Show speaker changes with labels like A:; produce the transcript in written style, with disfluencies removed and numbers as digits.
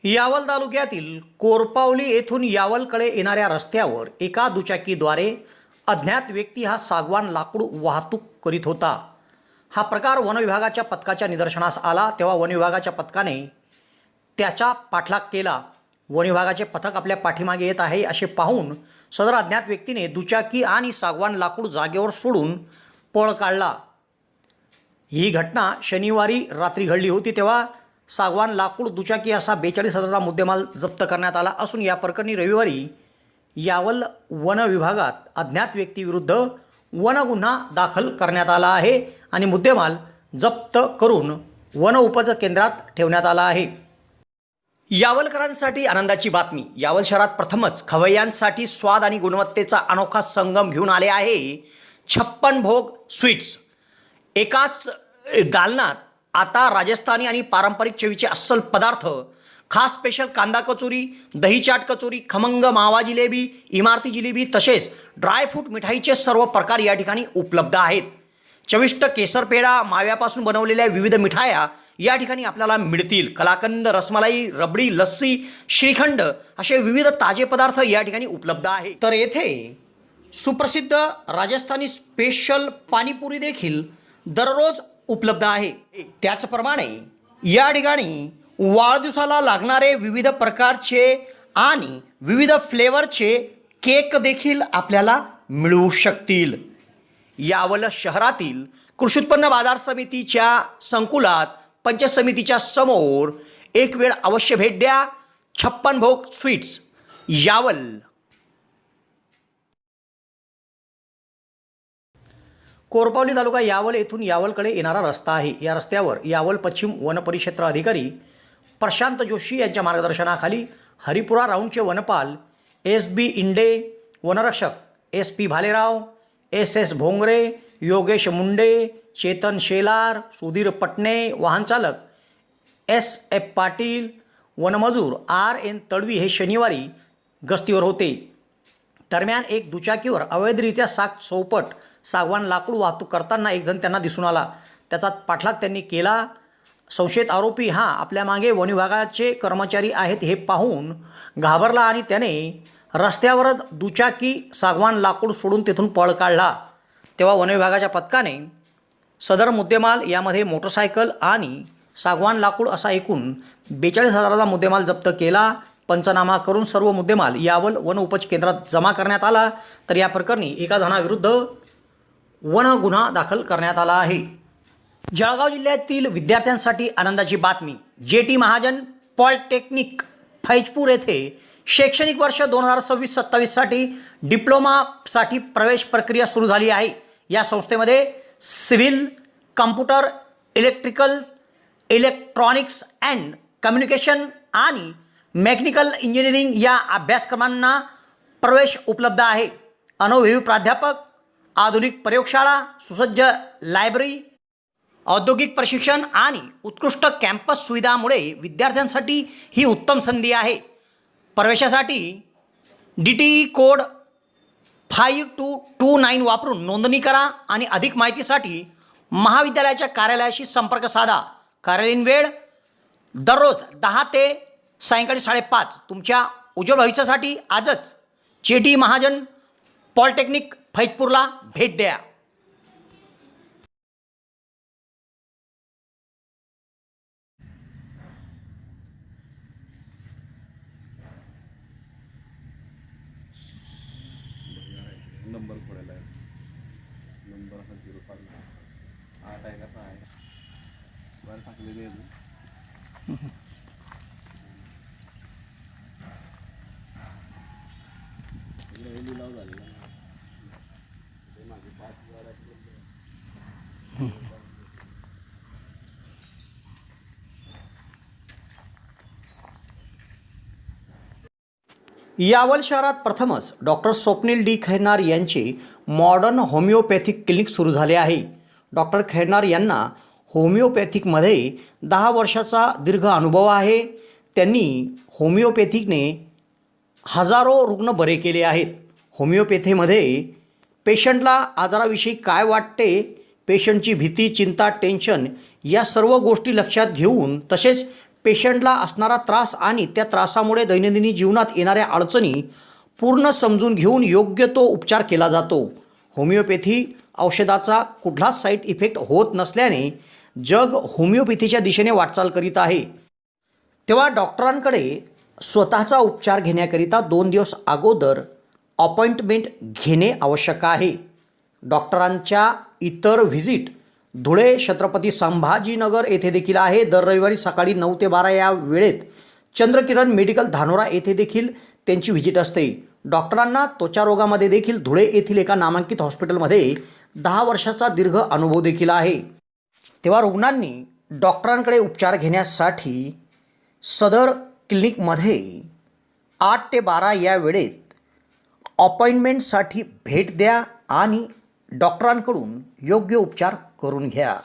A: यावल तालुक्यातील कोरपावली येथून यावलकडे येणाऱ्या रस्त्यावर एका दुचाकीद्वारे अज्ञात व्यक्ती हा सागवान लाकूड वाहतूक करीत होता। हा प्रकार वनविभागाच्या पथकाच्या निदर्शनास आला तेव्हा वनविभागाच्या पथकाने त्याचा पाठलाग केला। वनविभागाचे पथक आपल्या पाठीमागे येत आहे असे पाहून सदर अज्ञात व्यक्तीने दुचाकी आणि सागवान लाकूड जागेवर सोडून पळ काढला। ही घटना शनिवारी रात्री घडली होती। तेव्हा सागवान लाकूड दुचाकी असा 42,000चा मुद्देमाल जप्त करण्यात आला असून या प्रकरणी रविवारी यावल वन विभागात अज्ञात व्यक्तीविरुद्ध वन गुन्हा दाखल करण्यात आला आहे आणि मुद्देमाल जप्त करून वन उपज केंद्रात ठेवण्यात आला आहे। यावलकरांसाठी आनंदाची बातमी। यावल शहरात प्रथमच खवय्यांसाठी स्वाद आणि गुणवत्तेचा अनोखा संगम घेऊन आले आहे 56 भोग स्वीट्स। एकाच दालनात आता राजस्थानी आणि पारंपरिक चवीचे अस्सल पदार्थ, खास स्पेशल कांदा कचोरी, दही चाट कचोरी, खमंग मावा जिलेबी, इमारती जिलेबी तसेच ड्रायफ्रूट मिठाईचे सर्व प्रकार या ठिकाणी उपलब्ध आहेत। चविष्ट केसर पेढा, माव्यापासून बनवलेल्या विविध मिठाया या ठिकाणी आपल्याला मिळतील। कलाकंद, रसमलाई, रबडी, लस्सी, श्रीखंड असे विविध ताजे पदार्थ या ठिकाणी उपलब्ध आहेत। तर येथे सुप्रसिद्ध राजस्थानी स्पेशल पाणीपुरी देखील दररोज उपलब्ध आहे। त्याचप्रमाणे या ठिकाणी वाढदिवसाला लागणारे विविध प्रकारचे आणि विविध फ्लेवरचे केक देखील आपल्याला मिळू शकतील। यावल शहरातील कृषी उत्पन्न बाजार समितीच्या संकुलात पंचायत समितीच्या समोर एक वेळ अवश्य भेट द्या। 56 भोग स्वीट्स, यावल। कोरपावली तालुका यावल येथून यावलकडे येणारा रस्ता आहे। या रस्त्यावर यावल पश्चिम वन परिक्षेत्र अधिकारी प्रशांत जोशी यांच्या मार्गदर्शनाखाली हरिपुरा राऊंडचे वनपाल SB इंडे, वनरक्षक SP भालेराव, SS भोंगरे, योगेश मुंडे, चेतन शेलार, सुधीर पटणे, वाहनचालक SF पाटील, वनमजूर RN तडवी हे शनिवारी गस्तीवर होते। दरम्यान एक दुचाकीवर अवैधरित्या चौपट सागवान लाकूड वाहतूक करताना एक जण त्यांना दिसून आला। त्याचा पाठलाग त्यांनी केला। संशयित आरोपी हा आपल्या मागे वन विभागाचे कर्मचारी आहेत हे पाहून घाबरला आणि त्याने रस्त्यावरच दुचाकी सागवान लाकूड सोडून तेथून पळ काढला। तेव्हा वन विभागाच्या पथकाने सदर मुद्देमाल यामध्ये मोटरसायकल आणि सागवान लाकूड असा एकूण 42,000चा मुद्देमाल जप्त केला। पंचनामा करून सर्व मुद्देमाल यावल वन उपज केंद्रात जमा करण्यात आला। तर या प्रकरणी एका जणाविरुद्ध वन गुन्हा दाखल करण्यात आला आहे। जळगाव जिल्ह्यातील विद्यार्थ्यांसाठी आनंदाची बातमी। JT महाजन पॉलिटेक्निक फैजपूर येथे शैक्षणिक वर्ष 2026-27 साठी डिप्लोमासाठी प्रवेश प्रक्रिया सुरू झाली आहे। या संस्थेमध्ये civil, computer, electrical, electronics and communication आणि मेकॅनिकल इंजिनिअरिंग या अभ्यासक्रमांना प्रवेश उपलब्ध आहे। अनुभवी प्राध्यापक, आधुनिक प्रयोगशाळा, सुसज्ज लायब्ररी, औद्योगिक प्रशिक्षण आणि उत्कृष्ट कॅम्पस सुविधांमुळे विद्यार्थ्यांसाठी ही उत्तम संधी आहे। प्रवेशासाठी DTE कोड 5229 वापरून नोंदणी करा आणि अधिक माहितीसाठी महाविद्यालयाच्या कार्यालयाशी संपर्क साधा। कार्यालयीन वेळ दररोज 10 ते सायंकाळी 5:30। तुमच्या उज्ज्वल भविष्यासाठी आजच JT महाजन पॉलिटेक्निक फैजपूरला भेट द्या।
B: नंबर पडेला आहे, नंबर हा 05 8 आहे कसा आहे वर टाकलेली आहे। लिलाव झालेला ते माझे 5,000
A: यावल शहरात प्रथमच डॉक्टर स्वप्नील D खैरनार यांचे मॉडर्न होमिओपॅथिक क्लिनिक सुरू झाले आहे। डॉक्टर खैरनार यांना होमिओपॅथिकमध्ये 10 वर्षाचा दीर्घ अनुभव आहे। त्यांनी होमिओपॅथिकने हजारो रुग्ण बरे केले आहेत। होमिओपॅथीमध्ये पेशंटला आजाराविषयी काय वाटते, पेशंटची भीती, चिंता, टेन्शन या सर्व गोष्टी लक्षात घेऊन तसेच पेशंटला असणारा त्रास आणि त्या त्रासामुळे दैनंदिन जीवनात येणाऱ्या अडचणी पूर्ण समजून घेऊन योग्य तो उपचार केला जातो. होमिओपॅथी औषधाचा कुठलाच साईड इफेक्ट होत नसल्याने जग होमिओपॅथीच्या दिशेने वाटचाल करीत आहे. तेव्हा डॉक्टरांकडे स्वतःचा उपचार घेण्याकरिता 2 दिवस अगोदर अपॉइंटमेंट घेणे आवश्यक आहे. डॉक्टरांच्या इतर व्हिजिट धुळे, छत्रपती संभाजीनगर येथे देखील आहे. दर रविवारी सकाळी 9 ते 12 या वेळेत चंद्रकिरण मेडिकल धानोरा येथे देखील त्यांची व्हिजिट असते. डॉक्टरांना त्वचा रोगामध्ये देखील धुळे येथील एका नामांकित हॉस्पिटलमध्ये 10 वर्षाचा दीर्घ अनुभव देखील आहे. तेव्हा रुग्णांनी डॉक्टरांकडे उपचार घेण्यासाठी सदर क्लिनिकमध्ये 8 ते 12 या वेळेत अपॉइंटमेंटसाठी भेट द्या आणि डॉक्टरांकडून योग्य उपचार करून घ्या.